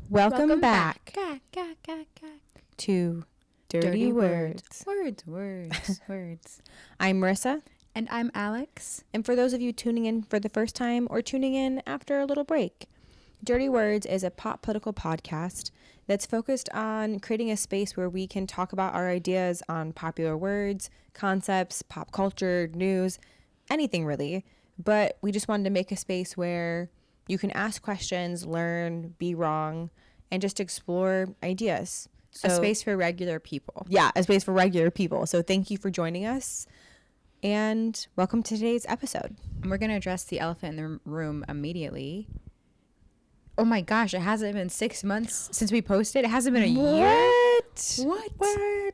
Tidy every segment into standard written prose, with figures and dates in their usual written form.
Welcome back Gah. to Dirty Words. Words. I'm Marissa, And I'm Alex. and for those of you tuning in for the first time or tuning in after a little break, Dirty Words is a pop political podcast that's focused on creating a space where we can talk about our ideas on popular words, concepts, pop culture, news, anything really. But we just wanted to make a space where you can ask questions, learn, be wrong, and just explore ideas. A space for regular people. Yeah, a space for regular people. So thank you for joining us, and welcome to today's episode. And we're going to address the elephant in the room immediately. Oh my gosh, it hasn't been 6 months since we posted. It hasn't been a year.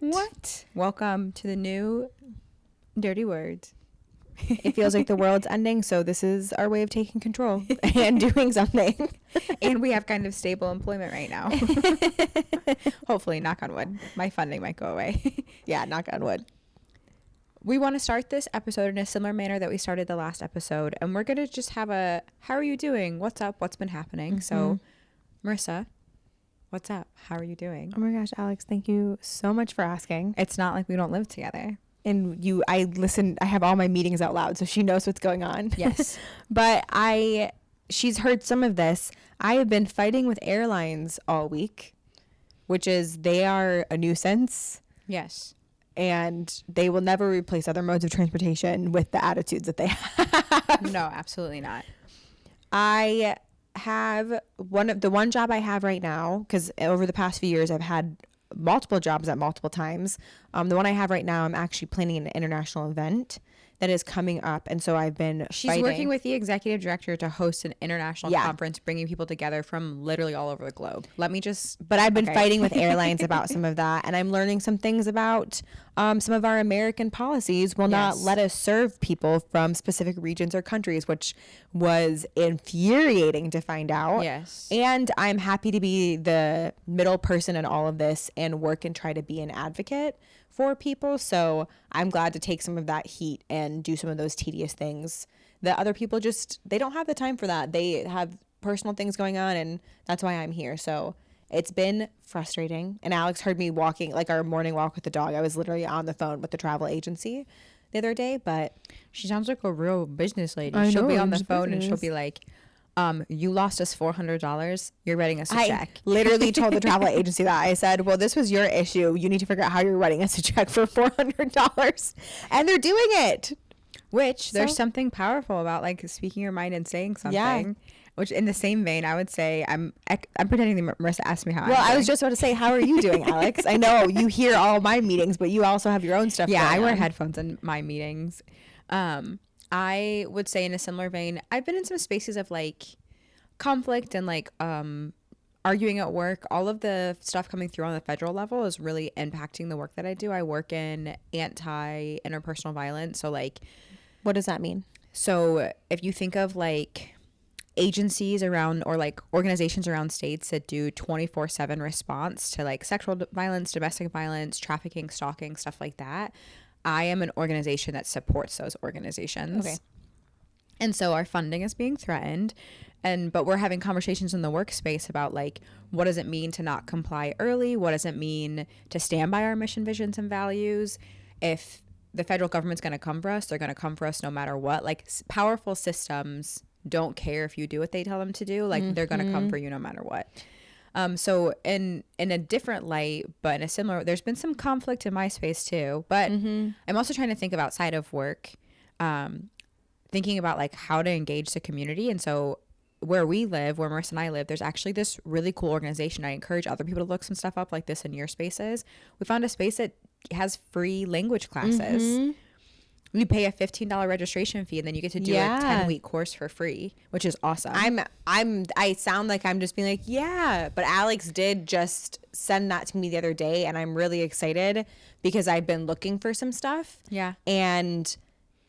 What? Welcome to the new Dirty Words. It feels like the world's ending, so this is our way of taking control and doing something. And we have kind of stable employment right now. Hopefully, knock on wood. My funding might go away. Yeah, knock on wood. We want to start this episode in a similar manner that we started the last episode. And we're going to just have a, how are you doing? What's up? What's been happening? So, Marissa, what's up? How are you doing? Oh my gosh, Alex, thank you so much for asking. It's not like we don't live together. And I have all my meetings out loud, so she knows what's going on. Yes. But she's heard some of this. I have been fighting with airlines all week, which is they are a nuisance. Yes. And they will never replace other modes of transportation with the attitudes that they have. No, absolutely not. I have the one job I have right now, because over the past few years I've had multiple jobs at multiple times. The one I have right now, I'm actually planning an international event that is coming up, and so I've been She's working with the executive director to host an international conference, bringing people together from literally all over the globe. But I've been fighting with airlines about some of that, and I'm learning some things about some of our American policies will not let us serve people from specific regions or countries, which was infuriating to find out. Yes. And I'm happy to be the middle person in all of this and work and try to be an advocate for people. So I'm glad to take some of that heat and do some of those tedious things that other people they don't have the time for that. They have personal things going on, and that's why I'm here. So it's been frustrating. And Alex heard me walking, like our morning walk with the dog. I was literally on the phone with the travel agency the other day, but she sounds like a real business lady. She'll be on the phone and she'll be like, you lost us $400. You're writing us a check. I literally told the travel agency that. I said, well, this was your issue. You need to figure out how you're writing us a check for $400. And they're doing it. There's something powerful about like speaking your mind and saying something. Yeah. Which in the same vein, I would say I'm pretending that Marissa asked me how I'm doing. I was just about to say, how are you doing, Alex? I know you hear all my meetings, but you also have your own stuff. Yeah, I wear headphones in my meetings. I would say in a similar vein, I've been in some spaces of like conflict and like arguing at work. All of the stuff coming through on the federal level is really impacting the work that I do. I work in anti-interpersonal violence. So like, what does that mean? So if you think of like agencies around or like organizations around states that do 24/7 response to like sexual violence, domestic violence, trafficking, stalking, stuff like that, I am an organization that supports those organizations. Okay. And so our funding is being threatened, but we're having conversations in the workspace about like, what does it mean to not comply early? What does it mean to stand by our mission, visions, and values? If the federal government's going to come for us, they're going to come for us no matter what. Like powerful systems don't care if you do what they tell them to do. Like they're going to come for you no matter what. So in a different light, but in a similar, there's been some conflict in my space too, but I'm also trying to think of outside of work, thinking about like how to engage the community. And so where Marissa and I live, there's actually this really cool organization. I encourage other people to look some stuff up like this in your spaces. We found a space that has free language classes. You pay a $15 registration fee, and then you get to do a 10-week course for free, which is awesome. I sound like I'm just being like, yeah, but Alex did just send that to me the other day, and I'm really excited because I've been looking for some stuff. Yeah. And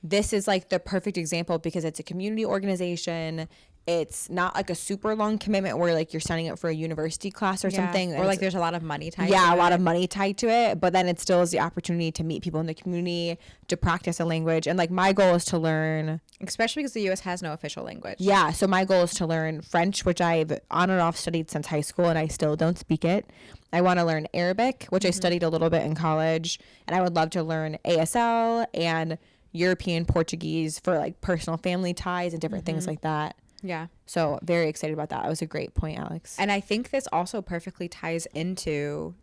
this is like the perfect example because it's a community organization it's not like a super long commitment where like you're signing up for a university class or something. Or like there's a lot of money tied to it. Yeah, a lot of money tied to it. But then it still is the opportunity to meet people in the community, to practice a language. And like my goal is to learn. Especially because the U.S. has no official language. Yeah, so my goal is to learn French, which I've on and off studied since high school and I still don't speak it. I want to learn Arabic, which I studied a little bit in college. And I would love to learn ASL and European Portuguese for like personal family ties and different things like that. Yeah. So very excited about that. That was a great point, Alex. And I think this also perfectly ties into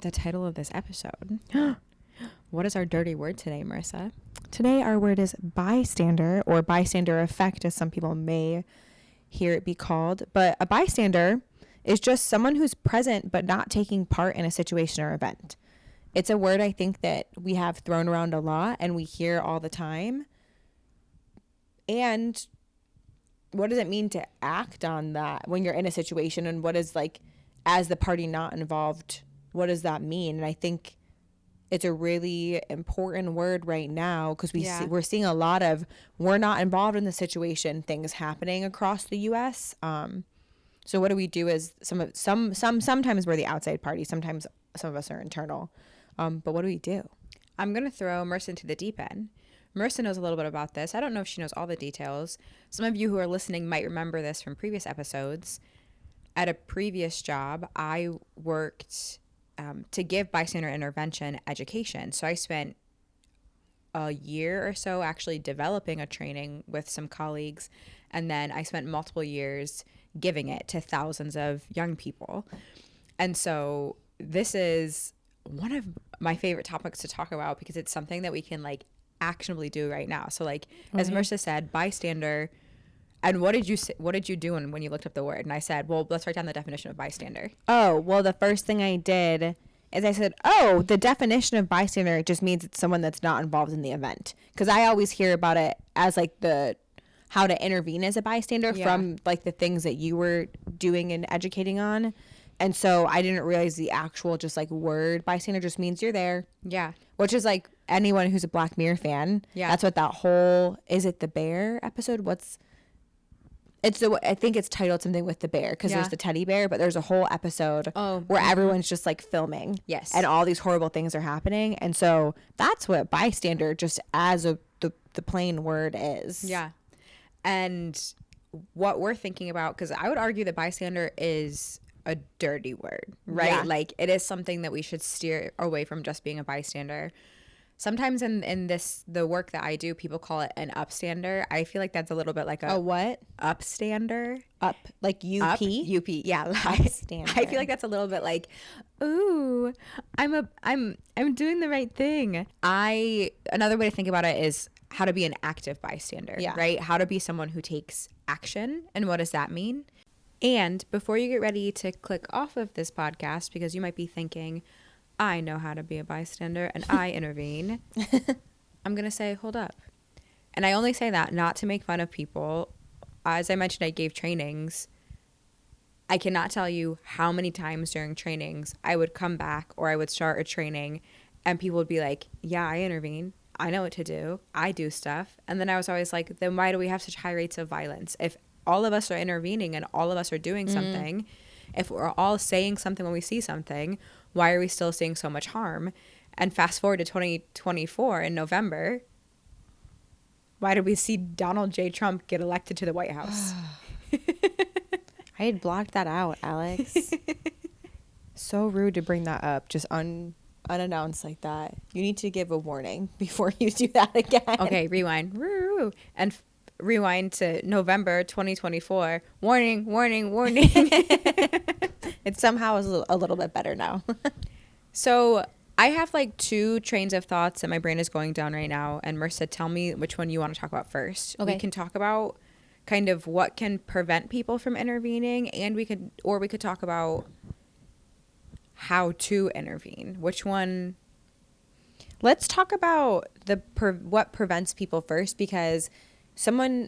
the title of this episode. What is our dirty word today, Marissa? Today our word is bystander, or bystander effect, as some people may hear it be called. But a bystander is just someone who's present but not taking part in a situation or event. It's a word I think that we have thrown around a lot and we hear all the time. And what does it mean to act on that when you're in a situation, and what is like, as the party not involved, what does that mean? And I think it's a really important word right now because we're seeing a lot of we're not involved in the situation things happening across the U.S. So what do we do as sometimes we're the outside party, sometimes some of us are internal, but what do we do? I'm gonna throw Marissa into the deep end. Marissa knows a little bit about this. I don't know if she knows all the details. Some of you who are listening might remember this from previous episodes. At a previous job, I worked to give bystander intervention education. So I spent a year or so actually developing a training with some colleagues, and then I spent multiple years giving it to thousands of young people. And so this is one of my favorite topics to talk about because it's something that we can like actionably do right now. So like as Marissa said, bystander. And what did you do when you looked up the word? And I said, well, let's write down the definition of bystander. Oh, well, the first thing I did is I said, oh, the definition of bystander just means it's someone that's not involved in the event. Because I always hear about it as like the how to intervene as a bystander from like the things that you were doing and educating on. And so I didn't realize the actual just like word bystander just means you're there. Yeah. Which is like anyone who's a Black Mirror fan. Yeah. That's what that whole, is it the bear episode? I think it's titled something with the bear because there's the teddy bear, but there's a whole episode where everyone's just like filming. Yes. And all these horrible things are happening. And so that's what bystander just as the plain word is. Yeah. And what we're thinking about, because I would argue that bystander is a dirty word, right? Yeah. Like it is something that we should steer away from just being a bystander. Sometimes in the work that I do, people call it an upstander. I feel like that's a little bit like a what? Upstander. Up, like UP? UP, yeah. Upstander. I feel like that's a little bit like, ooh, I'm doing the right thing. Another way to think about it is how to be an active bystander, right? How to be someone who takes action, and what does that mean? And before you get ready to click off of this podcast, because you might be thinking, I know how to be a bystander and I intervene, I'm going to say, hold up. And I only say that not to make fun of people. As I mentioned, I gave trainings. I cannot tell you how many times during trainings I would come back or I would start a training and people would be like, yeah, I intervene. I know what to do. I do stuff. And then I was always like, then why do we have such high rates of violence? If all of us are intervening and all of us are doing something, if we're all saying something when we see something, why are we still seeing so much harm? And fast forward to 2024 in November, why did we see Donald J. Trump get elected to the White House? I had blocked that out, Alex. So rude to bring that up, just unannounced like that. You need to give a warning before you do that again. Okay, rewind. And rewind to November 2024. Warning, warning, warning. It somehow is a little bit better now. So I have like two trains of thoughts that my brain is going down right now. And Marissa, tell me which one you want to talk about first. Okay. We can talk about kind of what can prevent people from intervening, and we could talk about how to intervene. Which one? Let's talk about what prevents people first, because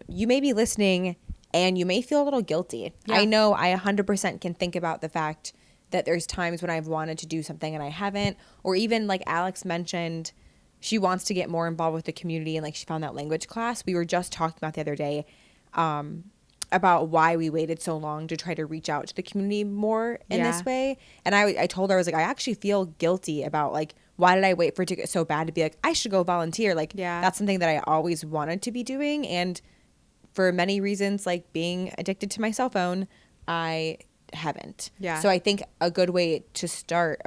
you may be listening and you may feel a little guilty. Yeah. I know I 100% can think about the fact that there's times when I've wanted to do something and I haven't, or even like Alex mentioned, she wants to get more involved with the community and like she found that language class. We were just talking about the other day. about why we waited so long to try to reach out to the community more in Yeah. this way. And I told her, I was like, I actually feel guilty about like, why did I wait for it to get so bad to be like, I should go volunteer? Like, Yeah. that's something that I always wanted to be doing. And for many reasons, like being addicted to my cell phone, I haven't. Yeah. So I think a good place to start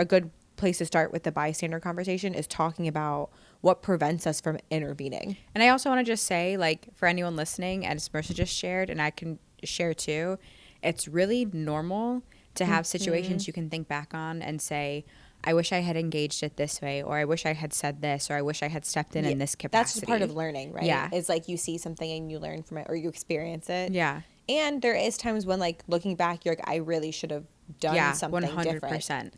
with the bystander conversation is talking about what prevents us from intervening. And I also want to just say, like, for anyone listening, as Marissa just shared, and I can share too, it's really normal to have situations you can think back on and say, I wish I had engaged it this way, or I wish I had said this, or I wish I had stepped in this capacity. That's just part of learning, right? Yeah. It's like you see something and you learn from it or you experience it. Yeah. And there is times when like looking back, you're like, I really should have done something 100%. different.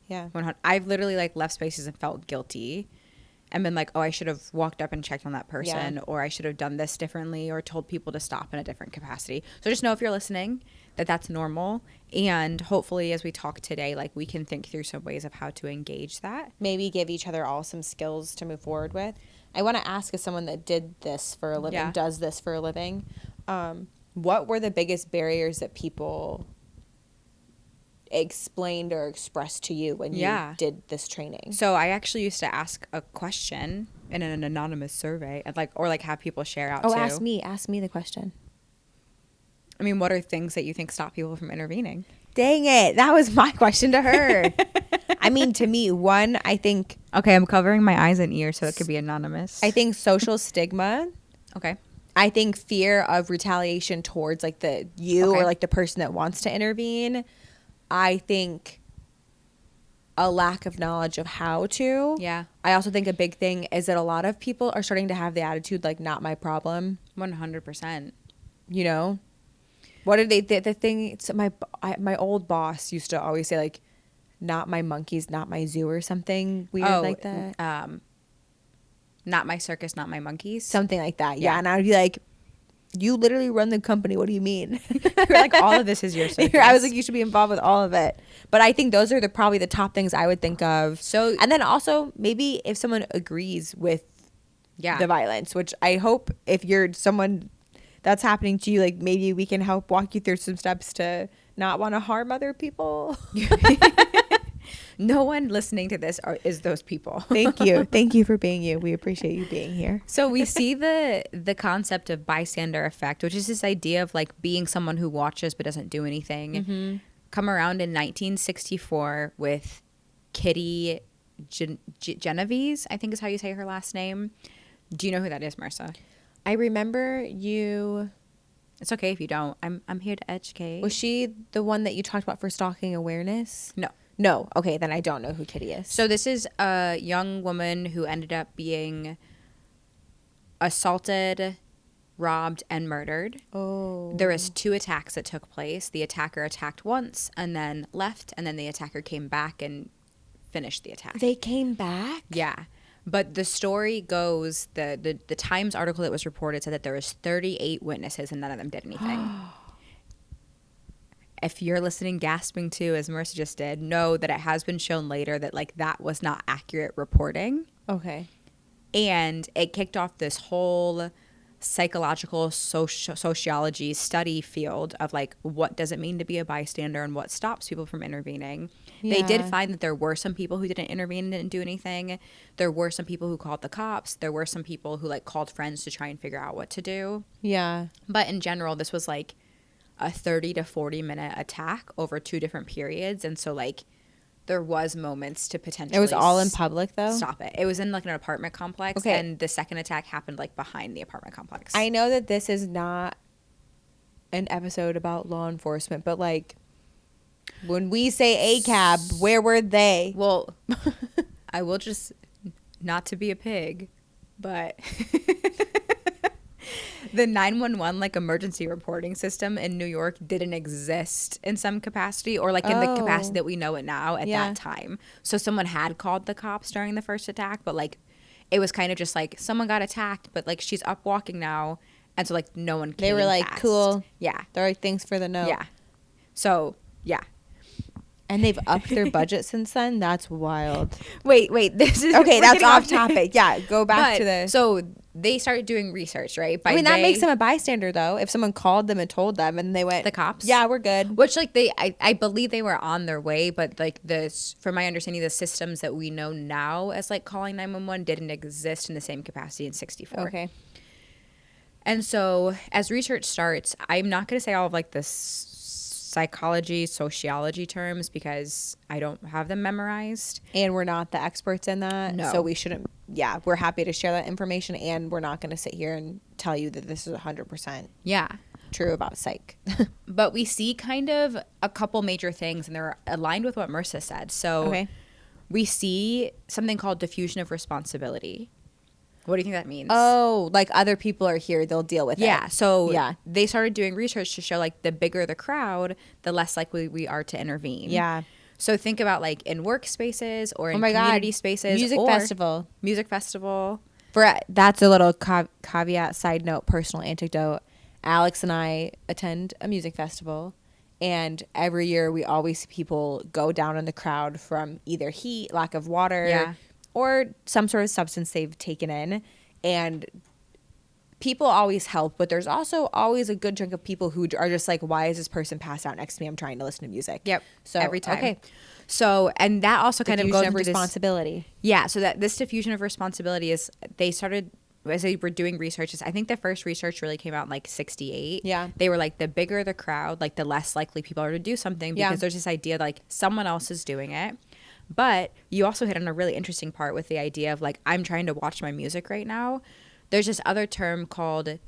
Yeah. 100. I've literally like left spaces and felt guilty and been like, oh, I should have walked up and checked on that person, or I should have done this differently, or told people to stop in a different capacity. So just know, if you're listening, that that's normal. And hopefully as we talk today, like we can think through some ways of how to engage that. Maybe give each other all some skills to move forward with. I want to ask, as someone that did this for a living, does this for a living, what were the biggest barriers that people explained or expressed to you when you did this training? So I actually used to ask a question in an anonymous survey, and or have people share out too. Ask me the question. I mean, what are things that you think stop people from intervening? Dang it, that was my question to her. I mean, to me, one, I think... Okay, I'm covering my eyes and ears so it could be anonymous. I think social stigma. Okay. I think fear of retaliation towards like or like the person that wants to intervene. I think a lack of knowledge of how to. Yeah. I also think a big thing is that a lot of people are starting to have the attitude like, not my problem. 100%. You know? What did the thing, it's my old boss used to always say like, not my monkeys, not my zoo, or something weird like that. Not my circus, not my monkeys. Something like that. Yeah. And I would be like, you literally run the company. What do you mean? You're like, all of this is your circus. I was like, you should be involved with all of it. But I think those are probably the top things I would think of. So, and then also maybe if someone agrees with the violence, which I hope if you're someone that's happening to you, like maybe we can help walk you through some steps to not want to harm other people. No one listening to this is those people. Thank you. Thank you for being you. We appreciate you being here. So we see the concept of bystander effect, which is this idea of like being someone who watches but doesn't do anything, come around in 1964 with Kitty Genovese, I think is how you say her last name. Do you know who that is, Marissa? I remember you. It's okay if you don't. I'm here to educate. Was she the one that you talked about for stalking awareness? No. Okay, then I don't know who Kitty is. So this is a young woman who ended up being assaulted, robbed, and murdered. Oh. There was 2 attacks that took place. The attacker attacked once and then left, and then the attacker came back and finished the attack. They came back? Yeah. But the story goes, the Times article that was reported said that there was 38 witnesses and none of them did anything. If you're listening gasping too, as Marissa just did, know that it has been shown later that like that was not accurate reporting. Okay. And it kicked off this whole psychological sociology study field of like, what does it mean to be a bystander and what stops people from intervening. They did find that there were some people who didn't intervene and didn't do anything. There were some people who called the cops. There were some people who like called friends to try and figure out what to do. Yeah. But in general, this was like a 30 to 40 minute attack over 2 different periods. And so like there was moments to potentially. It was all in public though? Stop it. It was in like an apartment complex. Okay. And the second attack happened like behind the apartment complex. I know that this is not an episode about law enforcement, but like when we say ACAB, where were they? Well, I will just, not to be a pig, but the 911 like emergency reporting system in New York didn't exist in some capacity, or like in the capacity that we know it now at that time. So someone had called the cops during the first attack, but like it was kind of just like someone got attacked, but like she's up walking now, and so like no one came. They were like, fast. cool. Yeah. They're like, thanks for the note. Yeah. So yeah. And they've upped their budget since then. That's wild. Wait. This is okay. That's off topic. Yeah, go back to the. So they started doing research, right? I mean, that makes them a bystander, though. If someone called them and told them, and they went, the cops. yeah, we're good. Which, like, I believe they were on their way, but like this, from my understanding, the systems that we know now as like calling 911 didn't exist in the same capacity in '64. Okay. And so as research starts, I'm not going to say all of like the psychology, sociology terms because I don't have them memorized. And we're not the experts in that. No. So we shouldn't, yeah, we're happy to share that information. And we're not going to sit here and tell you that this is 100% Yeah. true about psych. But we see kind of a couple major things, and they're aligned with what Marissa said. So Okay. we see something called diffusion of responsibility. What do you think that means? Oh, like other people are here, they'll deal with it. Yeah. So Yeah. they started doing research to show like the bigger the crowd, the less likely we are to intervene. Yeah. So think about like in workspaces or in Oh my God. community spaces. Music or festival. Music festival. That's a little caveat, side note, personal anecdote. Alex and I attend a music festival, and every year we always see people go down in the crowd from either heat, lack of water, Yeah. or some sort of substance they've taken in. And people always help, but there's also always a good chunk of people who are just like, why is this person passed out next to me? I'm trying to listen to music. Yep. So Every time. Okay. So, and that also kind of goes Diffusion of into this, responsibility. yeah. So that this diffusion of responsibility is, they started, as they were doing research, I think the first research really came out in like 68. Yeah. They were like, the bigger the crowd, like the less likely people are to do something, because Yeah. there's this idea that like someone else is doing it. But you also hit on a really interesting part with the idea of like, I'm trying to watch my music right now. There's this other term called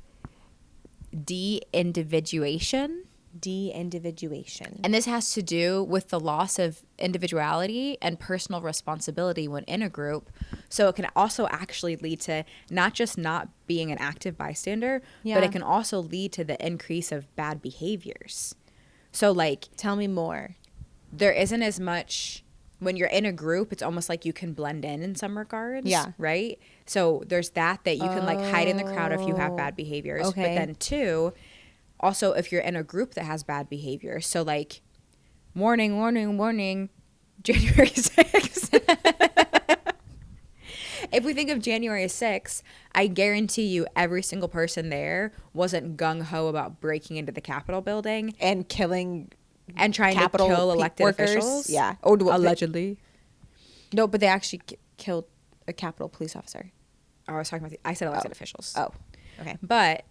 de-individuation. De-individuation. And this has to do with the loss of individuality and personal responsibility when in a group. So it can also actually lead to not just not being an active bystander, but Yeah. it can also lead to the increase of bad behaviors. So like, Tell me more. there isn't as much when you're in a group. It's almost like you can blend in some regards. Yeah. Right. So there's that you can like hide in the crowd if you have bad behaviors. Okay. But then two, also if you're in a group that has bad behavior. So like, warning, warning, warning, January 6th. If we think of January 6th, I guarantee you every single person there wasn't gung-ho about breaking into the Capitol building And killing and trying Capitol to kill elected workers. officials. Yeah. Or Allegedly. No, but they actually killed a Capitol police officer. Oh, I was talking about I said elected officials. Oh, okay. But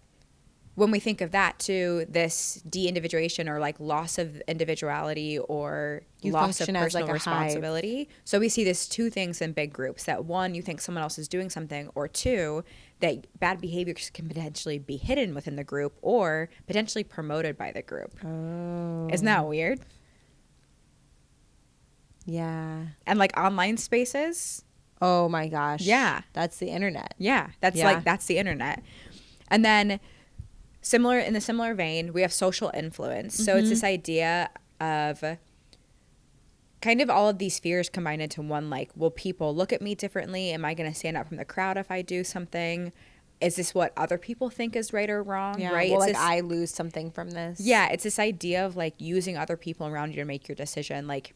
when we think of that too, this de-individuation or like loss of individuality or You loss of function as, personal like, a hive. responsibility. So we see this two things in big groups: that one, you think someone else is doing something, or two, that bad behaviors can potentially be hidden within the group or potentially promoted by the group. Oh. Isn't that weird? Yeah. And like online spaces. Oh my gosh. Yeah. That's the internet. Yeah, that's Yeah. that's the internet. And then in the similar vein, we have social influence. So it's this idea of kind of all of these fears combined into one, like, will people look at me differently? Am I going to stand out from the crowd if I do something? Is this what other people think is right or wrong? Yeah. Right? Well, It's like this- I lose something from this. yeah, it's this idea of like using other people around you to make your decision. Like,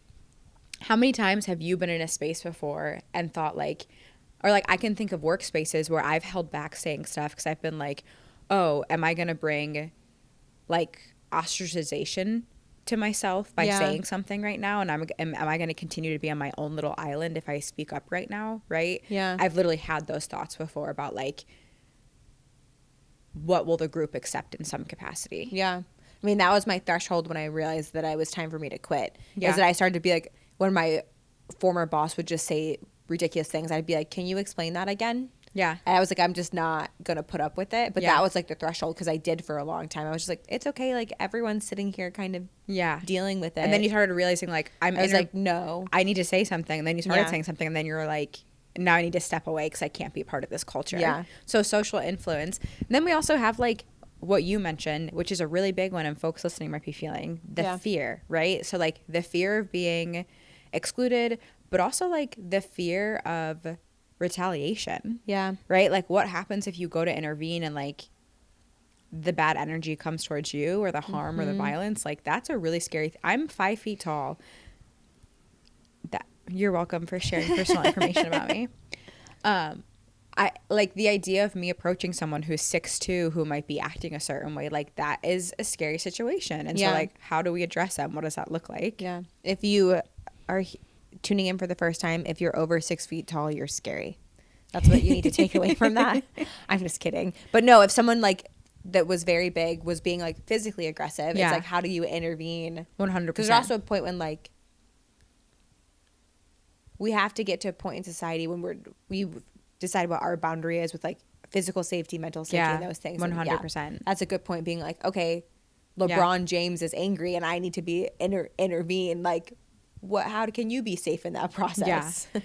how many times have you been in a space before and thought like, or like I can think of workspaces where I've held back saying stuff because I've been like, oh, am I going to bring like ostracization to myself by Yeah. saying something right now? And am I going to continue to be on my own little island if I speak up right now? Right? Yeah. I've literally had those thoughts before about like, what will the group accept in some capacity? Yeah. I mean, that was my threshold when I realized that it was time for me to quit. Yeah. Is that I started to be like, when my former boss would just say ridiculous things, I'd be like, can you explain that again? Yeah. And I was like, I'm just not going to put up with it. But Yeah. that was like the threshold because I did for a long time. I was just like, it's okay. Like everyone's sitting here kind of Yeah. dealing with it. And then you started realizing like, I was like, no. I need to say something. And then you started Yeah. saying something, and then you're like, now I need to step away because I can't be part of this culture. Yeah. So social influence. And then we also have like what you mentioned, which is a really big one, and folks listening might be feeling the Yeah. fear, right? So like the fear of being excluded, but also like the fear of retaliation, Yeah. right? Like what happens if you go to intervene and like the bad energy comes towards you, or the harm or the violence? Like that's a really scary I'm 5 feet tall. That you're welcome for sharing personal information about me. I like the idea of me approaching someone who's 6'2" who might be acting a certain way, like that is a scary situation. And so like, how do we address them? What does that look like? Yeah. If you are tuning in for the first time, if you're over 6 feet tall, you're scary. That's what you need to take away from that. I'm just kidding. But no, if someone like that was very big was being like physically aggressive, it's like, how do you intervene? 100%. Because there's also a point when like we have to get to a point in society when we decide what our boundary is with like physical safety, mental safety, and those things. 100%. That's a good point. Being like, okay, LeBron James is angry, and I need to be intervene. Like, how can you be safe in that process? Yeah.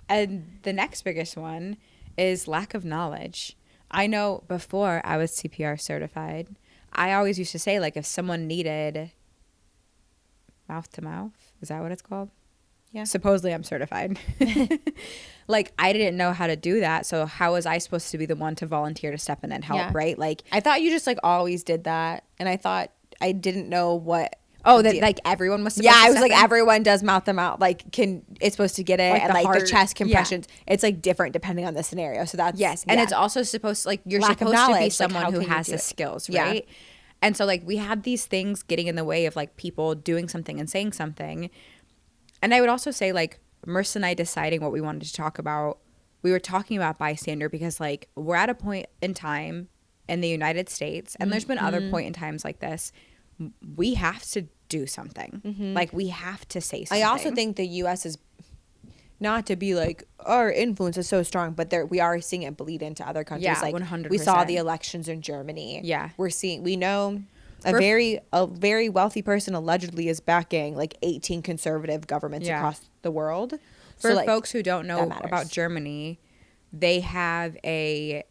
And the next biggest one is lack of knowledge. I know before I was CPR certified, I always used to say, like, if someone needed mouth to mouth, is that what it's called? Yeah. Supposedly I'm certified. Like, I didn't know how to do that. So how was I supposed to be the one to volunteer to step in and help, right? Like, I thought you just like always did that. And I thought I didn't know what. Oh, that like everyone was supposed to I was step like, in? Everyone does mouth to mouth. Like, it's supposed to get it. Like and the like heart, the chest compressions. It's like different depending on the scenario. So that's. Yes. And it's also supposed to, like, you're Lack of supposed to be knowledge, like, someone how who can you has do the it? skills, Yeah. right? And so, like, we have these things getting in the way of, like, people doing something and saying something. And I would also say, like, Marissa and I deciding what we wanted to talk about, we were talking about Bystander because, like, we're at a point in time in the United States, and there's been other point in times like this, we have to do something. Like, we have to say something. I also think the U.S. is, not to be like, our influence is so strong, but we are seeing it bleed into other countries. Yeah, like 100%. we saw the elections in Germany. Yeah. We know a very wealthy person allegedly is backing like 18 conservative governments across the world. For so, like, folks who don't know matters. about Germany, they have a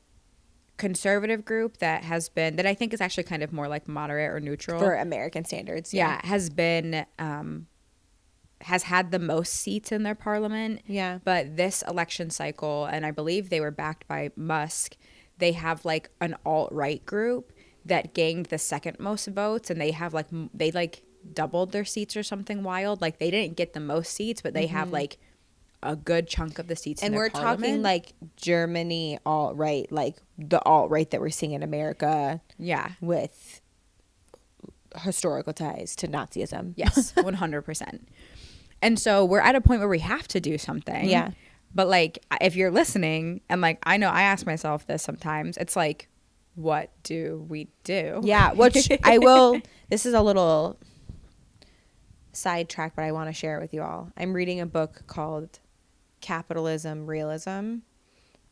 conservative group that I think is actually kind of more like moderate or neutral for American standards. Has had the most seats in their parliament. Yeah. But this election cycle, and I believe they were backed by Musk, they have like an alt-right group that gained the second most votes, and they have like doubled their seats or something wild. Like, they didn't get the most seats, but they have like a good chunk of the seats in their parliament. And we're talking like Germany alt-right, like the alt-right that we're seeing in America. Yeah. With historical ties to Nazism. Yes, 100%. And so we're at a point where we have to do something. Yeah. But like, if you're listening, and like, I know I ask myself this sometimes, it's like, what do we do? Yeah, which I will, this is a little sidetrack, but I want to share it with you all. I'm reading a book called Capitalism Realism,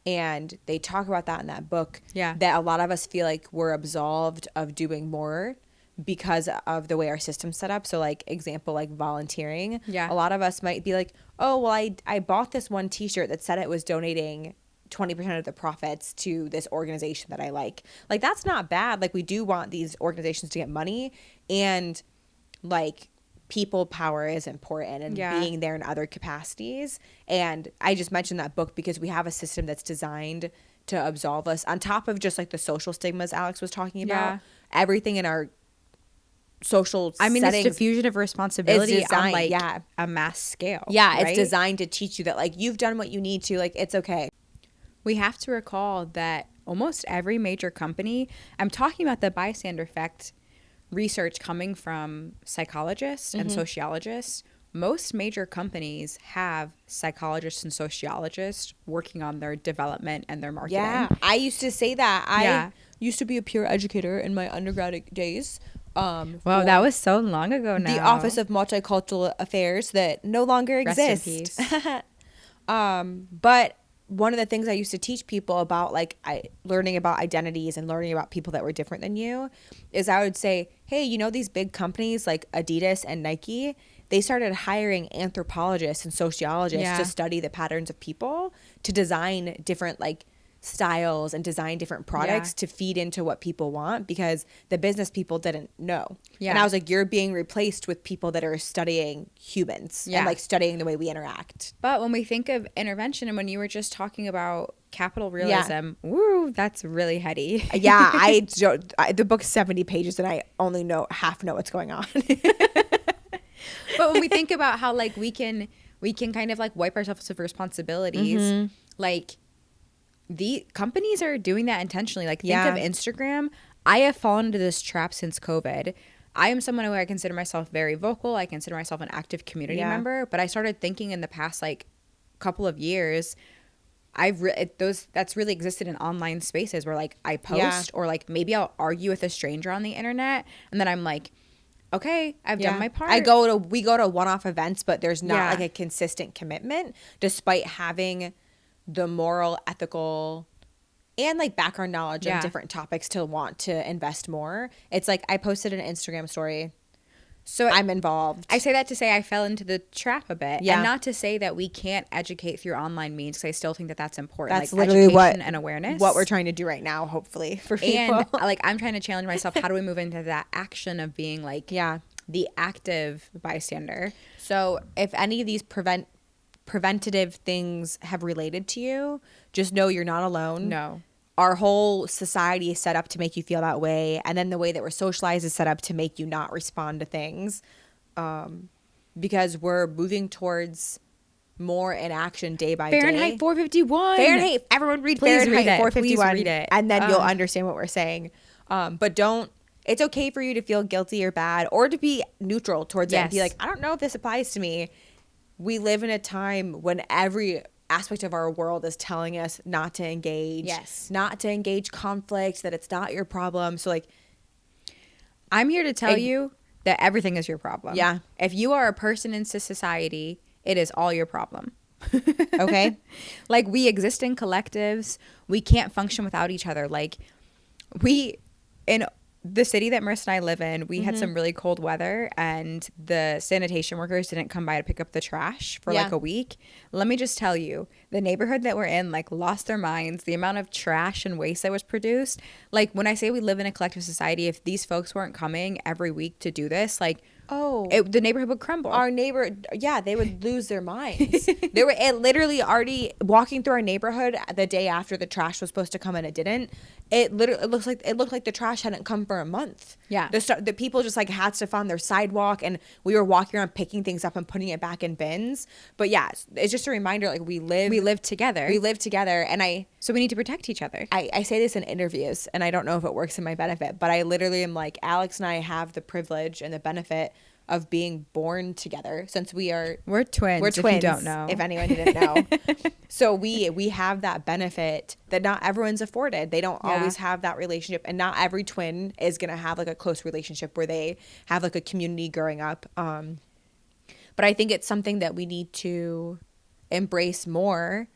and they talk about that in that book. Yeah. That a lot of us feel like we're absolved of doing more because of the way our system's set up. So like, example, like volunteering. Yeah. A lot of us might be like, oh, well, I bought this one t-shirt that said it was donating 20% of the profits to this organization that I like. Like, that's not bad. Like, we do want these organizations to get money, and like, people power is important, and being there in other capacities. And I just mentioned that book because we have a system that's designed to absolve us, on top of just like the social stigmas Alex was talking about. Everything in our social settings, it's diffusion of responsibility designed, on like a mass scale. Yeah, right? it's designed to teach you that like, you've done what you need to, like, it's okay. We have to recall that almost every major company, I'm talking about the bystander effect research coming from psychologists and sociologists. Most major companies have psychologists and sociologists working on their development and their marketing. Yeah, I used to say that. I used to be a peer educator in my undergrad days. Wow, that was so long ago now. The Office of Multicultural Affairs that no longer exists. Rest in peace. But one of the things I used to teach people about, like, learning about identities and learning about people that were different than you, is I would say, hey, you know, these big companies like Adidas and Nike, they started hiring anthropologists and sociologists to study the patterns of people, to design different like styles and design different products to feed into what people want, because the business people didn't know. And I was like, you're being replaced with people that are studying humans and like studying the way we interact. But when we think of intervention, and when you were just talking about capital realism, woo, that's really heady. The book's 70 pages and I only know what's going on. But when we think about how like we can kind of like wipe ourselves of responsibilities, like the companies are doing that intentionally. Like, think Yeah. of Instagram. I have fallen into this trap since COVID. I am someone who I consider myself very vocal. I consider myself an active community member. But I started thinking in the past, like, couple of years, that's really existed in online spaces where, like, I post or, like, maybe I'll argue with a stranger on the internet. And then I'm like, okay, I've done my part. We go to one-off events, but there's not like a consistent commitment, despite having the moral, ethical, and like background knowledge on different topics to want to invest more. It's like I posted an Instagram story, so I'm involved. I say that to say I fell into the trap a bit, and not to say that we can't educate through online means, because I still think that that's important. That's like literally education and awareness. What we're trying to do right now, hopefully, for people. And like, I'm trying to challenge myself. How do we move into that action of being like the active bystander? So if any of these preventative things have related to you, just know you're not alone. No. Our whole society is set up to make you feel that way. And then the way that we're socialized is set up to make you not respond to things. Because we're moving towards more inaction day by day. Fahrenheit 451. Fahrenheit. Everyone read Please Fahrenheit read it. 451. Please read it. And then you'll understand what we're saying. But it's okay for you to feel guilty or bad, or to be neutral towards it and be like, I don't know if this applies to me. We live in a time when every aspect of our world is telling us not to engage, not to engage conflict, that it's not your problem. So like, I'm here to tell you that everything is your problem. Yeah. If you are a person in society, it is all your problem. Okay. Like, we exist in collectives. We can't function without each other. Like, in the city that Marissa and I live in, we had some really cold weather, and the sanitation workers didn't come by to pick up the trash for like a week. Let me just tell you, the neighborhood that we're in, like, lost their minds. The amount of trash and waste that was produced. Like, when I say we live in a collective society, if these folks weren't coming every week to do this, like, the neighborhood would crumble. Our neighbor, they would lose their minds. It literally already walking through our neighborhood the day after the trash was supposed to come and it didn't. It looked like the trash hadn't come for a month. Yeah, the people just like had stuff on their sidewalk, and we were walking around picking things up and putting it back in bins. But yeah, it's just a reminder, like, we live together. And so we need to protect each other. I say this in interviews, and I don't know if it works in my benefit, but I literally am like, Alex and I have the privilege and the benefit of being born together, since we're twins. If you don't know, if anyone didn't know. So we have that benefit that not everyone's afforded. They don't always have that relationship, and not every twin is gonna have like a close relationship where they have like a community growing up. But I think it's something that we need to embrace more,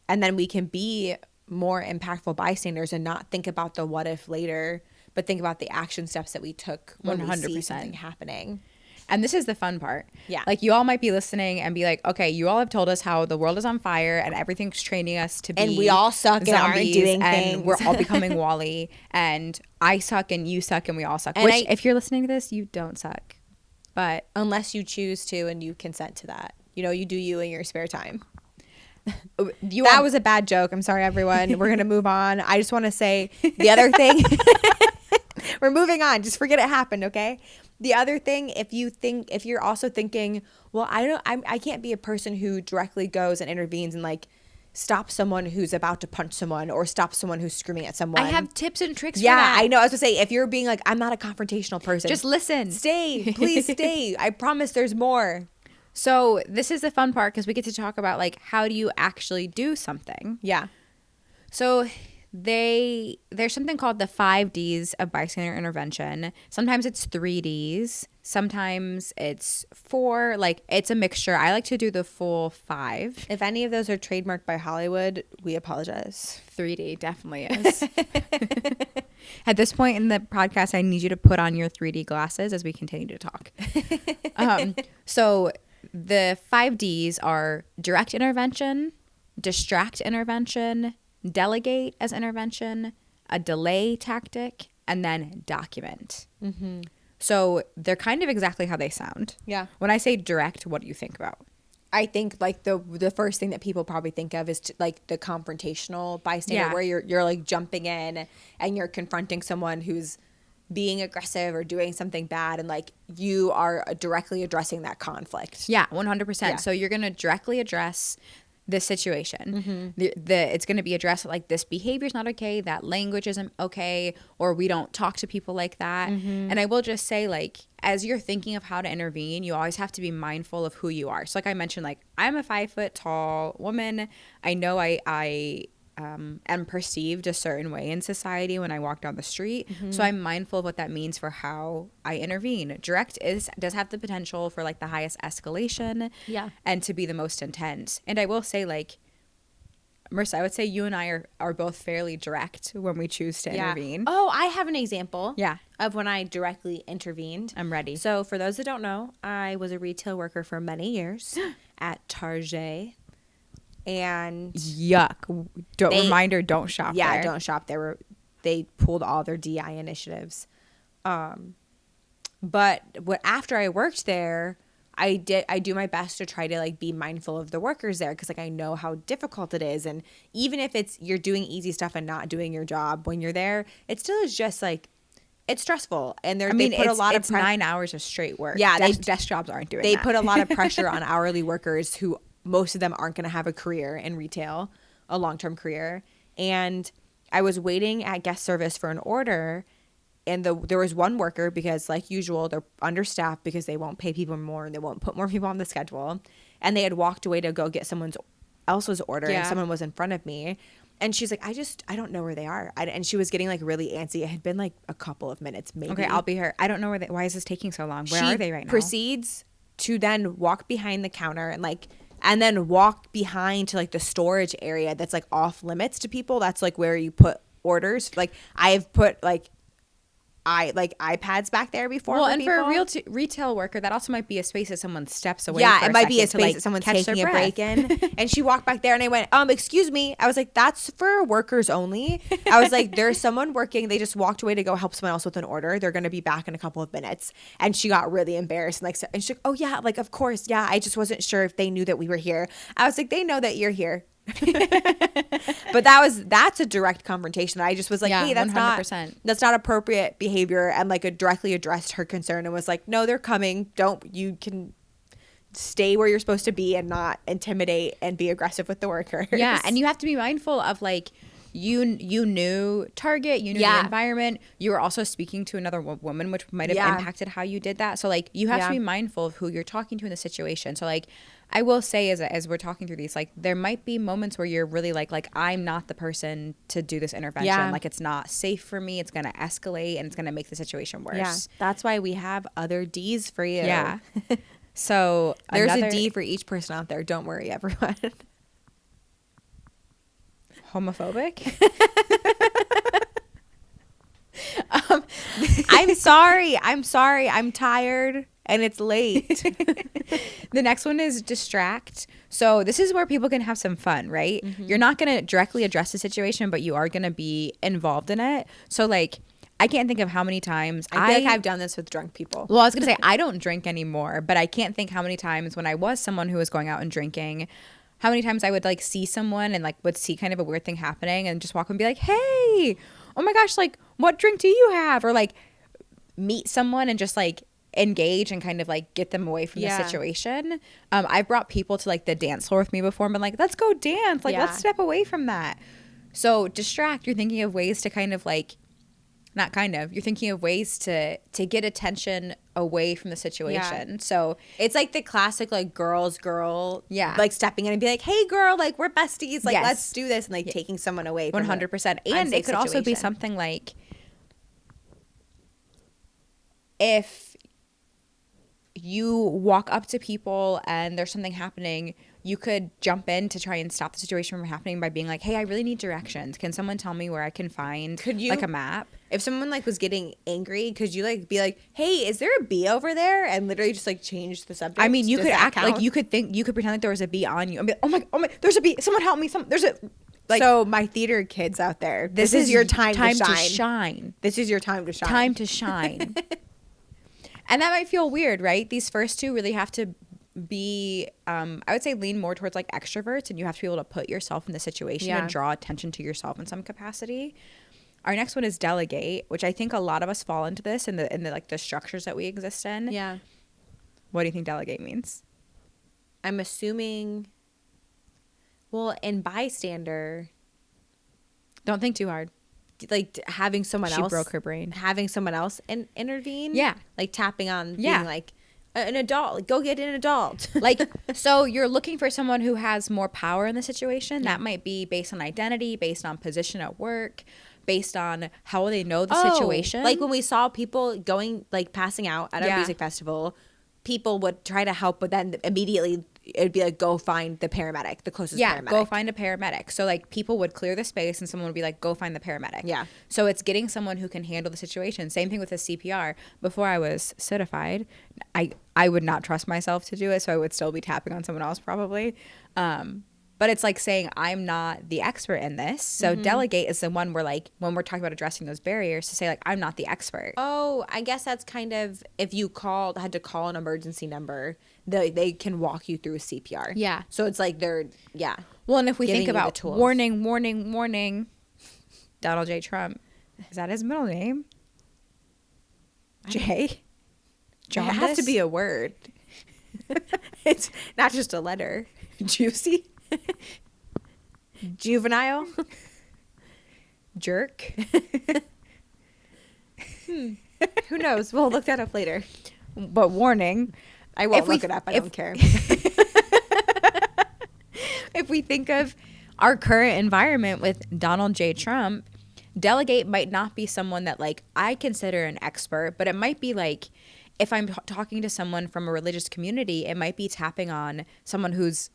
and then we can be more impactful bystanders and not think about the what if later, but think about the action steps that we took when 100%. We see something happening. And this is the fun part. Yeah. Like, you all might be listening and be like, okay, you all have told us how the world is on fire and everything's training us to be and we all suck and aren't doing and things. We're all becoming Wall-E, and I suck and you suck and we all suck. And Which, if you're listening to this, you don't suck. But unless you choose to and you consent to that. You know, you do you in your spare time. That was a bad joke. I'm sorry, everyone. We're going to move on. I just want to say the other thing. We're moving on. Just forget it happened, okay? The other thing, if you're also thinking, well, I can't be a person who directly goes and intervenes and like stop someone who's about to punch someone or stop someone who's screaming at someone. I have tips and tricks for that. Yeah, I know. I was going to say, if you're being like, I'm not a confrontational person. Just listen. Stay. Please stay. I promise there's more. So this is the fun part, because we get to talk about, like, how do you actually do something? Yeah. So there's something called the 5 Ds of bystander intervention. Sometimes it's 3 Ds. Sometimes it's 4. Like, it's a mixture. I like to do the full 5. If any of those are trademarked by Hollywood, we apologize. 3D definitely is. At this point in the podcast, I need you to put on your 3D glasses as we continue to talk. So the 5 Ds are direct intervention, distract intervention, delegate as intervention, a delay tactic, and then document. Mm-hmm. So they're kind of exactly how they sound. Yeah. When I say direct, what do you think about? I think like the first thing that people probably think of is like the confrontational bystander, where you're like jumping in and you're confronting someone who's being aggressive or doing something bad, and like you are directly addressing that conflict. Yeah, 100%. Yeah. So you're going to directly address this situation. It's going to be addressed like this behavior is not okay, that language isn't okay, or we don't talk to people like that. And I will just say, like, as you're thinking of how to intervene, you always have to be mindful of who you are. So like I mentioned, like, I'm a 5 foot tall woman. I know I am perceived a certain way in society when I walk down the street. So I'm mindful of what that means for how I intervene. Direct does have the potential for like the highest escalation, and to be the most intense. And I will say, like, Marissa, I would say you and I are both fairly direct when we choose to intervene. Oh, I have an example. Yeah. Of when I directly intervened. I'm ready. So for those that don't know, I was a retail worker for many years at Target. And yuck. Reminder, don't shop there. Yeah, don't shop there. They pulled all their DI initiatives. But after I worked there, I do my best to try to like be mindful of the workers there, because like I know how difficult it is. And even if you're doing easy stuff and not doing your job when you're there, it still is just like, it's stressful. And they put a lot of 9 hours of straight work. Yeah, desk jobs aren't doing that. They put a lot of pressure on hourly workers who most of them aren't going to have a career in retail, a long-term career. And I was waiting at guest service for an order, and there was one worker, because like usual, they're understaffed because they won't pay people more and they won't put more people on the schedule. And they had walked away to go get someone else's order, and someone was in front of me. And she's like, I don't know where they are. And she was getting like really antsy. It had been like a couple of minutes, maybe. Okay, I'll be her. I don't know why is this taking so long? Where are they right now? Proceeds to then walk behind the counter and then walk behind to like the storage area that's like off limits to people. That's like where you put orders. Like I've put like iPads back there before. Well, for and people. for a real retail worker, that also might be a space that someone steps away. Yeah, for it might be a second to, space like, that someone's catch taking their a break in. And she walked back there, and I went, excuse me. I was like, that's for workers only. I was like, there's someone working. They just walked away to go help someone else with an order. They're going to be back in a couple of minutes. And she got really embarrassed. And she's like, oh yeah, like, of course. Yeah. I just wasn't sure if they knew that we were here. I was like, they know that you're here. But that's a direct confrontation. I just was like, hey, that's 100%. That's not appropriate behavior, and like directly addressed her concern and was like, no, they're coming. You can stay where you're supposed to be and not intimidate and be aggressive with the workers. Yeah, and you have to be mindful of like you knew Target, you knew the environment. You were also speaking to another woman, which might have impacted how you did that. So like you have to be mindful of who you're talking to in the situation. So like I will say, as we're talking through these, like there might be moments where you're really like I'm not the person to do this intervention. Yeah. Like it's not safe for me. It's gonna escalate and it's gonna make the situation worse. Yeah, that's why we have other D's for you. Yeah. So there's a D for each person out there. Don't worry, everyone. Homophobic. I'm sorry. I'm tired and it's late. The next one is distract. So this is where people can have some fun, right? Mm-hmm. You're not going to directly address the situation, but you are going to be involved in it. So like, I can't think of how many times I feel like I've done this with drunk people. Well, I was going to say I don't drink anymore, but I can't think how many times when I was someone who was going out and drinking, how many times I would like see someone and like would see kind of a weird thing happening and just walk up and be like, hey, oh my gosh, like what drink do you have? Or like meet someone and just like engage and kind of like get them away from the situation. I've brought people to like the dance floor with me before and been like, let's go dance. Like let's step away from that. So distract, you're thinking of ways to kind of like, you're thinking of ways to get attention away from the situation. Yeah. So it's like the classic like girl like stepping in and be like, hey girl, like we're besties, like let's do this, and like taking someone away from 100%. And it could also be something like if you walk up to people and there's something happening, you could jump in to try and stop the situation from happening by being like, hey, I really need directions. Can someone tell me where I can find like a map? If someone like was getting angry, could you like be like, hey, is there a bee over there? And literally just like change the subject. I mean, you could act like you could pretend like there was a bee on you and be like, oh my, there's a bee. Someone help me. There's a like. So my theater kids out there, this is your time to shine. This is your time to shine. Time to shine. And that might feel weird, right? These first two really have to be, I would say lean more towards like extroverts, and you have to be able to put yourself in the situation and draw attention to yourself in some capacity. Our next one is delegate, which I think a lot of us fall into this in the like the structures that we exist in. Yeah. What do you think delegate means? I'm assuming Well, in Bystander, Don't think too hard. like having someone She else broke her brain. having someone else intervene. Yeah. Like tapping on Yeah. being like an adult. Like, go get an adult. Like, so you're looking for someone who has more power in the situation. Yeah. That might be based on identity, based on position at work, based on how they know the Oh, situation. like when we saw people going, like passing out at a Yeah. music festival, people would try to help, but then immediately it'd be like, go find the paramedic, the closest paramedic. go find a paramedic. So like people would clear the space and someone would be like, go find the paramedic. Yeah. So it's getting someone who can handle the situation. Same thing with the CPR. Before I was certified, I would not trust myself to do it, so I would still be tapping on someone else probably. But it's like saying I'm not the expert in this. So delegate is the one where like when we're talking about addressing those barriers to say like I'm not the expert. Oh, I guess that's kind of if you had to call an emergency number, they can walk you through CPR. Yeah. So it's like they're Well, and if we giving think you the about tools. warning, warning, warning, Donald J. Trump, is that his middle name? J? It has to be a word. It's not just a letter. Juicy. Juvenile. Jerk? Who knows? We'll look that up later. But warning, I won't If we- look it up. I if- don't care. if we think of our current environment with Donald J. Trump, delegate might not be someone that like I consider an expert, but it might be like if I'm talking to someone from a religious community, it might be tapping on someone who's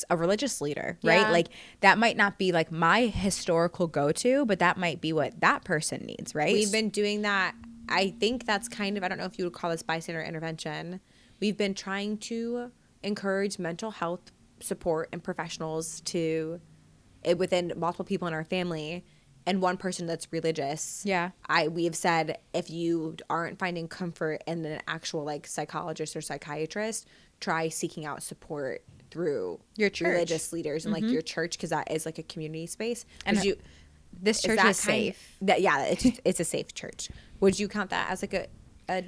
a religious leader, right? Yeah. Like that might not be like my historical go-to, but that might be what that person needs, right? We've been doing that. I think that's kind of, I don't know if you would call this bystander intervention. We've been trying to encourage mental health support and professionals within multiple people in our family and one person that's religious. Yeah. We have said if you aren't finding comfort in an actual like psychologist or psychiatrist, try seeking out support through Your church. religious leaders and like your church, because that is like a community space. And Would you, this church that is safe. it's a safe church. Would you count that as like a I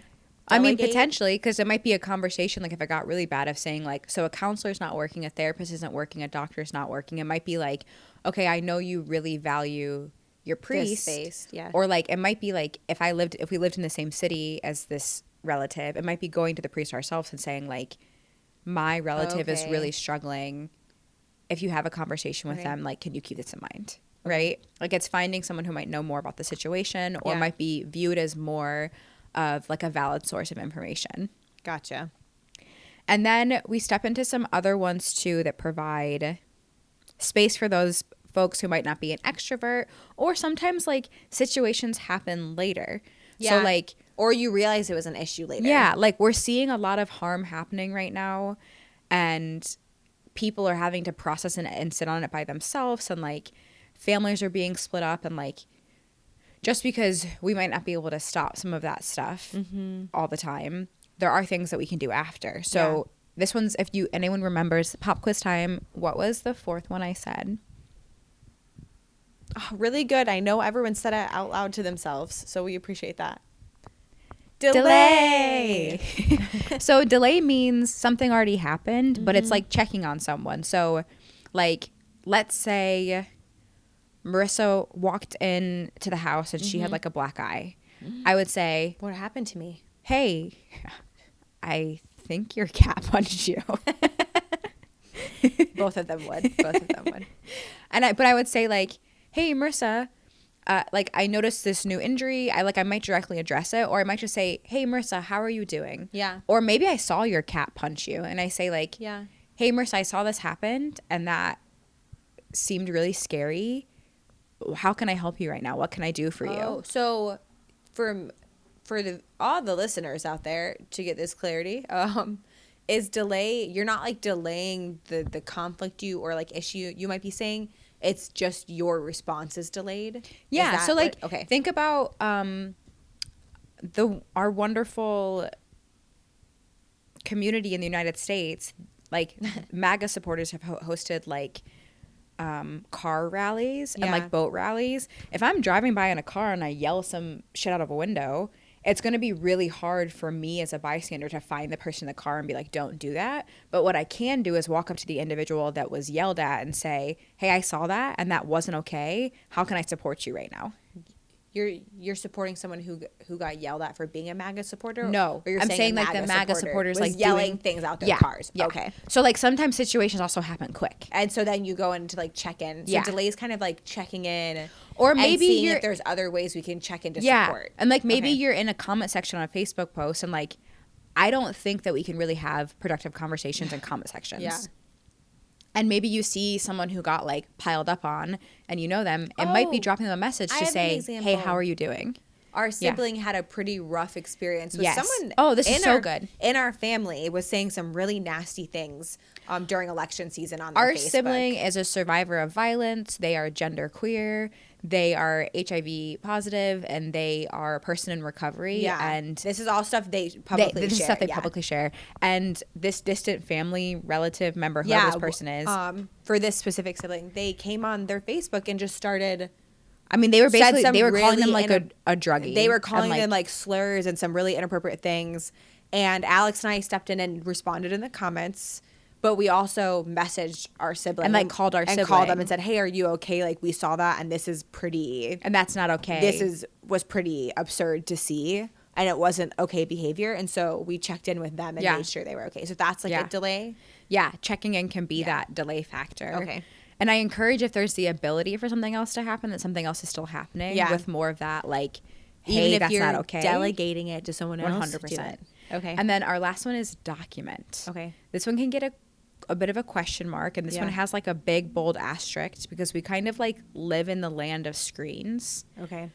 mean, delegate? potentially, because it might be a conversation, like if it got really bad, of saying like, so a counselor's not working, a therapist isn't working, a doctor's not working. It might be like, okay, I know you really value your priest. space, yeah. Or like, it might be like if we lived in the same city as this relative, it might be going to the priest ourselves and saying like, my relative is Okay. really struggling. If you have a conversation with Okay. them, like, can you keep this in mind? Right? Like it's finding someone who might know more about the situation or Yeah. might be viewed as more of like a valid source of information. Gotcha. And then we step into some other ones too that provide space for those folks who might not be an extrovert, or sometimes like situations happen later. So like, or you realize it was an issue later. yeah, like we're seeing a lot of harm happening right now and people are having to process and sit on it by themselves, and like families are being split up, and like just because we might not be able to stop some of that stuff all the time, there are things that we can do after. So this one's, if anyone remembers pop quiz time, what was the fourth one I said? Oh, really good. I know everyone said it out loud to themselves, so we appreciate that. Delay. So delay means something already happened, but it's like checking on someone. So like, let's say Marissa walked in to the house and she had like a black eye. I would say, What happened to me? hey, I think your cat punched you. Both of them would. Both of them would. But I would say like, hey, Marissa, like I noticed this new injury. I might directly address it, or I might just say, hey, Marissa, how are you doing? Yeah. Or maybe I saw your cat punch you, and I say like, Yeah. hey, Marissa, I saw this happened, and that seemed really scary. How can I help you right now? What can I do for you? So for all the listeners out there, to get this clarity, is delay, you're not like delaying the conflict or like issue you might be saying. It's just your response is delayed. Is Yeah. that So like, okay. think about our wonderful community in the United States. Like MAGA supporters have hosted like car rallies and Yeah. like boat rallies. If I'm driving by in a car and I yell some shit out of a window it's going to be really hard for me as a bystander to find the person in the car and be like, don't do that. But what I can do is walk up to the individual that was yelled at and say, hey, I saw that and that wasn't okay. How can I support you right now? You're supporting someone who got yelled at for being a MAGA supporter? No, or you're I'm saying like the MAGA supporters like yelling doing things out their cars. Yeah. Okay. So like sometimes situations also happen quick. And so then you go into like check in. So delay is kind of like checking in, or maybe and seeing if there's other ways we can check in to support. And like maybe you're in a comment section on a Facebook post and like, I don't think that we can really have productive conversations in comment sections. Yeah. And maybe you see someone who got like piled up on and you know them, it might be dropping them a message to say, hey, how are you doing? Our sibling had a pretty rough experience with someone. Oh, this is so good. In our family was saying some really nasty things during election season on their Our Facebook. sibling is a survivor of violence. They are gender queer. They are HIV positive, and they are a person in recovery. Yeah, and this is all stuff they publicly share. This is stuff they publicly share. And this distant family relative member, whoever this person is, for this specific sibling, they came on their Facebook and just started. I mean, they were basically they were calling them like a druggie. They were calling them like slurs and some really inappropriate things. And Alex and I stepped in and responded in the comments. But we also messaged our sibling and like called our sibling and called them and said, "Hey, are you okay? Like we saw that, and this is pretty, and that's not okay. This was pretty absurd to see, and it wasn't okay behavior." And so we checked in with them and made sure they were okay. So that's like a delay. Yeah, checking in can be that delay factor. Okay. And I encourage if there's the ability for something else to happen, that something else is still happening. Yeah. With more of that, like, hey, even if that's you're not okay. delegating it to someone else. 100%. Okay. And then our last one is document. Okay. This one can get a bit of a question mark, and this one has like a big bold asterisk because we kind of like live in the land of screens. Okay.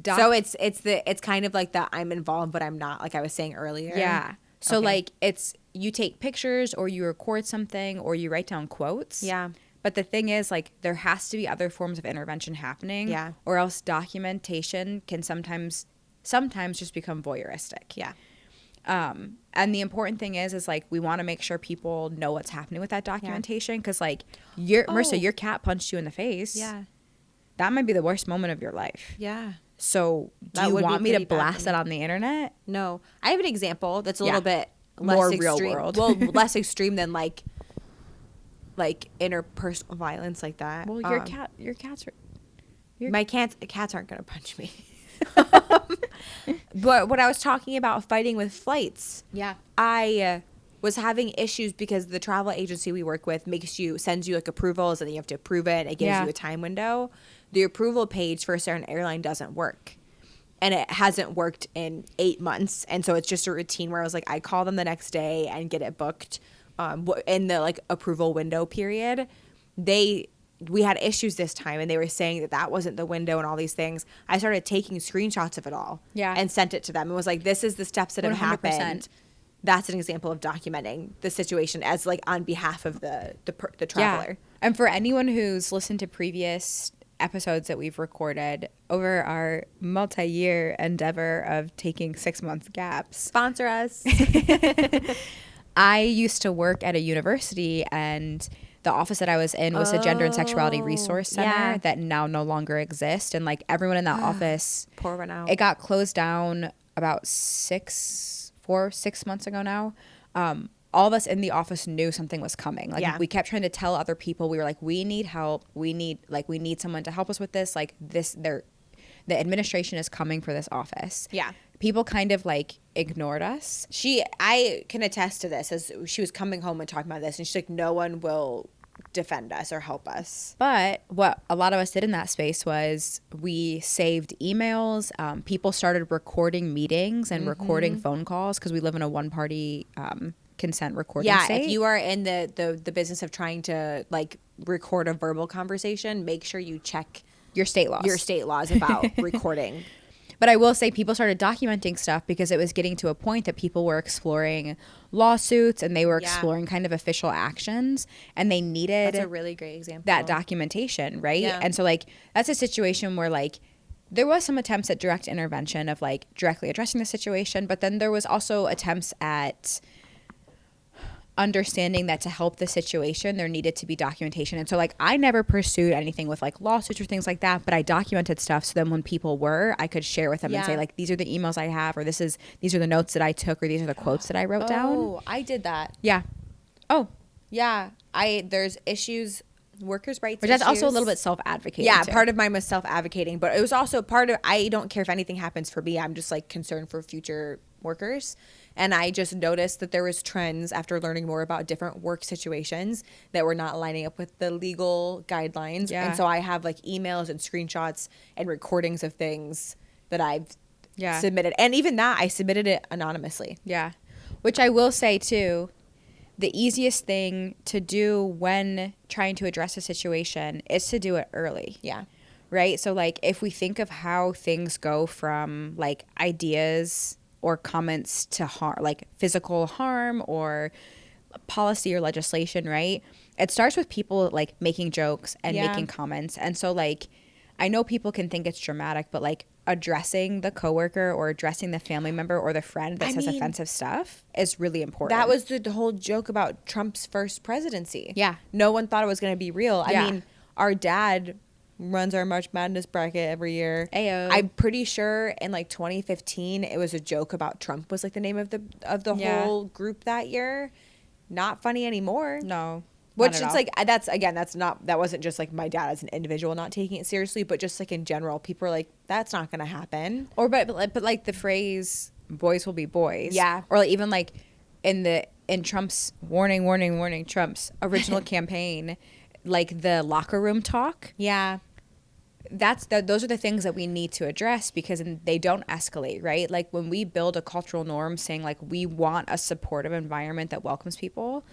So it's kind of like the I'm involved but I'm not, like I was saying earlier. Yeah. So like it's you take pictures or you record something or you write down quotes. Yeah. But the thing is, like, there has to be other forms of intervention happening. Yeah. Or else documentation can sometimes just become voyeuristic. Yeah. And the important thing is like we want to make sure people know what's happening with that documentation because like Marissa, your cat punched you in the face. Yeah. That might be the worst moment of your life. Yeah. So do you want me to blast it on the internet? No. I have an example that's a little bit more less real extreme. world. Well, less extreme than like interpersonal violence like that. Well, your cats aren't gonna punch me. But when I was talking about fighting with flights, I was having issues because the travel agency we work with sends you like approvals and then you have to approve it. It gives you a time window. The approval page for a certain airline doesn't work. And it hasn't worked in 8 months. And so it's just a routine where I was like, I call them the next day and get it booked in the like approval window period. We had issues this time and they were saying that wasn't the window and all these things. I started taking screenshots of it all and sent it to them and was like, this is the steps that have 100%. Happened. That's an example of documenting the situation as like on behalf of the traveler. Yeah. And for anyone who's listened to previous episodes that we've recorded over our multi-year endeavor of taking 6-month gaps. Sponsor us. I used to work at a university and the office that I was in was a gender and sexuality resource center that now no longer exists. And like everyone in that office, pour one out. It got closed down about 6 months ago now. All of us in the office knew something was coming. Like we kept trying to tell other people, we were like, we need help. We need someone to help us with this. Like the administration is coming for this office. Yeah. People kind of like ignored us. I can attest to this as she was coming home and talking about this and she's like, no one will defend us or help us. But what a lot of us did in that space was we saved emails. People started recording meetings and recording phone calls because we live in a one-party consent recording state. If you are in the business of trying to like record a verbal conversation, make sure you check your state laws about recording. But I will say people started documenting stuff because it was getting to a point that people were exploring lawsuits and they were exploring kind of official actions and they needed that's a really great example. That documentation, right? Yeah. And so like that's a situation where like there was some attempts at direct intervention of like directly addressing the situation, but then there was also attempts at understanding that to help the situation there needed to be documentation. And so like I never pursued anything with like lawsuits or things like that, but I documented stuff so then when people were, I could share with them and say like, these are the emails I have, or these are the notes that I took, or these are the quotes that I wrote down. Oh, I did that. Yeah. Oh, Yeah. There's issues, workers' rights which issues. that's also a little bit self-advocating. Yeah, too. part of mine was self-advocating, but it was also part of, I don't care if anything happens for me. I'm just like concerned for future workers. And I just noticed that there was trends after learning more about different work situations that were not lining up with the legal guidelines. Yeah. And so I have like emails and screenshots and recordings of things that I've submitted. And even that, I submitted it anonymously. Yeah. Which I will say too, the easiest thing to do when trying to address a situation is to do it early. Yeah. Right? So like if we think of how things go from like ideas or comments to harm, like physical harm or policy or legislation, right? It starts with people like making jokes and making comments. And so like I know people can think it's dramatic, but like addressing the coworker or addressing the family member or the friend that says offensive stuff is really important. That was the whole joke about Trump's first presidency. Yeah. No one thought it was going to be real. Yeah. I mean, our dad runs our March Madness bracket every year. Ayo. I'm pretty sure in like 2015 it was a joke about Trump was like the name of the whole group that year. Not funny anymore. No. Which it's like that wasn't just like my dad as an individual not taking it seriously, but just like in general, people are like, that's not gonna happen. Or but like the phrase "boys will be boys." Yeah. Or like, even like in Trump's warning Trump's original campaign, like the locker room talk. Yeah. Those are the things that we need to address because they don't escalate, right? Like when we build a cultural norm saying like we want a supportive environment that welcomes people.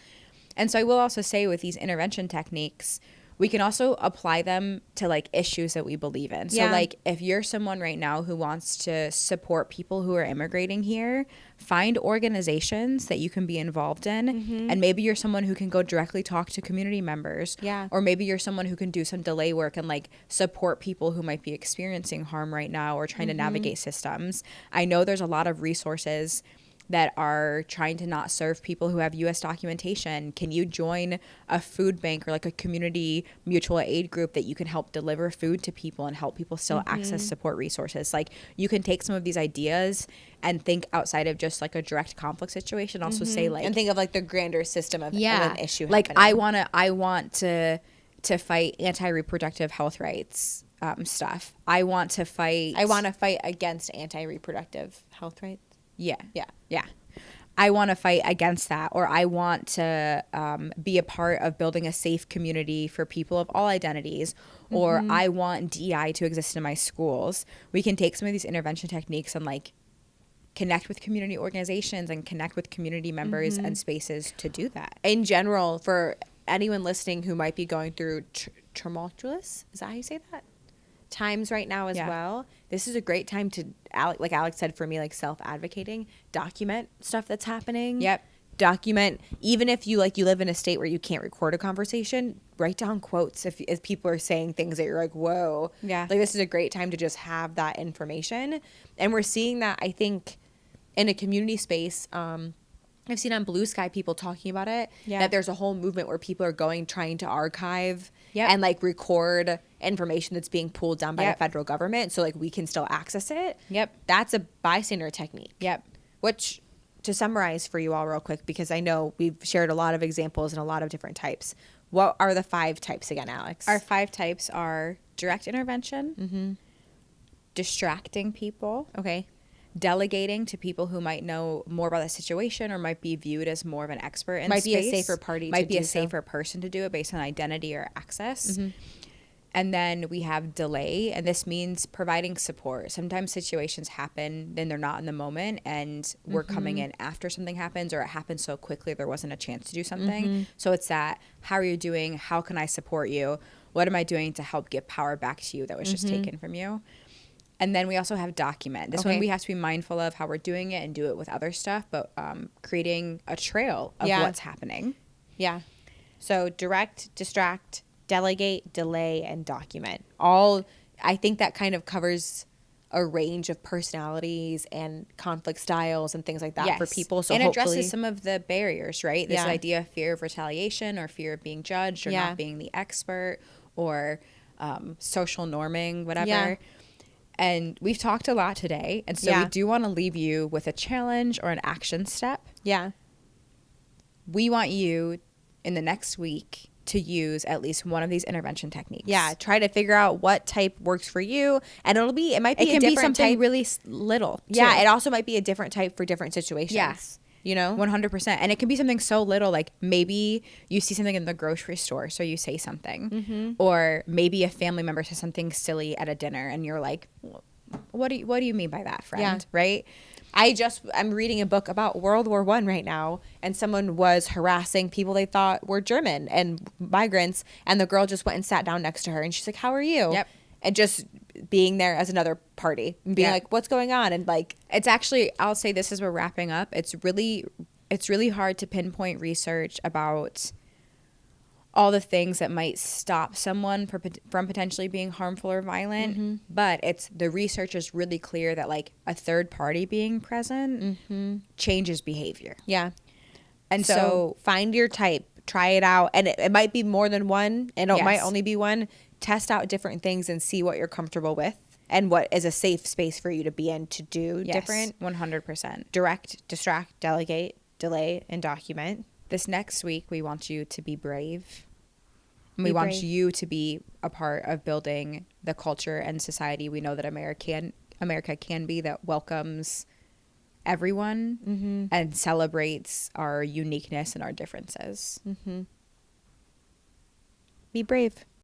And so I will also say with these intervention techniques, we can also apply them to like issues that we believe in. So like if you're someone right now who wants to support people who are immigrating here, find organizations that you can be involved in. And maybe you're someone who can go directly talk to community members. Yeah. Or maybe you're someone who can do some delay work and like support people who might be experiencing harm right now or trying to navigate systems. I know there's a lot of resources that are trying to not serve people who have U.S. documentation. Can you join a food bank or like a community mutual aid group that you can help deliver food to people and help people still access support resources? Like you can take some of these ideas and think outside of just like a direct conflict situation. Also say like, and think of like the grander system of an issue. Like happening. I want to fight anti-reproductive health rights stuff. I want to fight against anti-reproductive health rights. Yeah. I want to fight against that, or I want to be a part of building a safe community for people of all identities, or I want DEI to exist in my schools. We can take some of these intervention techniques and like connect with community organizations and connect with community members and spaces to do that. In general, for anyone listening who might be going through tumultuous, is that how you say that? Times right now as well. This is a great time to, like Alex said, for me, like self-advocating, document stuff that's happening. Yep. Document, even if you live in a state where you can't record a conversation, write down quotes if people are saying things that you're like, whoa. Yeah. Like this is a great time to just have that information. And we're seeing that, I think, in a community space. I've seen on Blue Sky people talking about it, that there's a whole movement where people are trying to archive and like record information that's being pulled down by the federal government so like we can still access it. That's a bystander technique. Which, to summarize for you all real quick, because I know we've shared a lot of examples and a lot of different types. What are the 5 types again, Alex? Our 5 types are direct intervention, distracting people, delegating to people who might know more about the situation or might be viewed as more of an expert in might space. be a safer party might to be a do so. safer person to do it based on identity or access. And then we have delay, and this means providing support. Sometimes situations happen, then they're not in the moment, and we're coming in after something happens, or it happens so quickly there wasn't a chance to do something. So it's that, how are you doing? How can I support you? What am I doing to help give power back to you that was just taken from you? And then we also have document. This one we have to be mindful of how we're doing it and do it with other stuff, but creating a trail of what's happening. So direct, distract, delegate, delay, and document. All, I think that kind of covers a range of personalities and conflict styles and things like that for people. So and hopefully addresses some of the barriers, right? This Yeah. idea of fear of retaliation or fear of being judged or Yeah. not being the expert or social norming, whatever. Yeah. And we've talked a lot today. And so we Yeah. do want to leave you with a challenge or an action step. Yeah. We want you in the next week to use at least one of these intervention techniques. Yeah, try to figure out what type works for you, and it might be It can a be different something type. really little. Yeah, too. it also might be a different type for different situations. Yeah. You know? 100%. And it can be something so little, like maybe you see something in the grocery store, so you say something. Mm-hmm. Or maybe a family member says something silly at a dinner, and you're like, what do you mean by that, friend? Yeah. Right? I'm reading a book about World War I right now, and someone was harassing people they thought were German and migrants, and the girl just went and sat down next to her, and she's like, "How are you?" Yep. And just being there as another party and being Yep. like, "What's going on?" And like, It's actually, I'll say this as we're wrapping up. It's really hard to pinpoint research about all the things that might stop someone from potentially being harmful or violent. Mm-hmm. But the research is really clear that like a third party being present changes behavior. yeah. And So so find your type, try it out, and it might be more than one, and it might Yes. only be one. Test out different things and see what you're comfortable with, and what is a safe space for you to be in to do different. 100%. Direct, distract, delegate, delay, and document. This next week, we want you to be brave. And we Be want brave. you to be a part of building the culture and society we know that America can be, that welcomes everyone and celebrates our uniqueness and our differences. Be brave.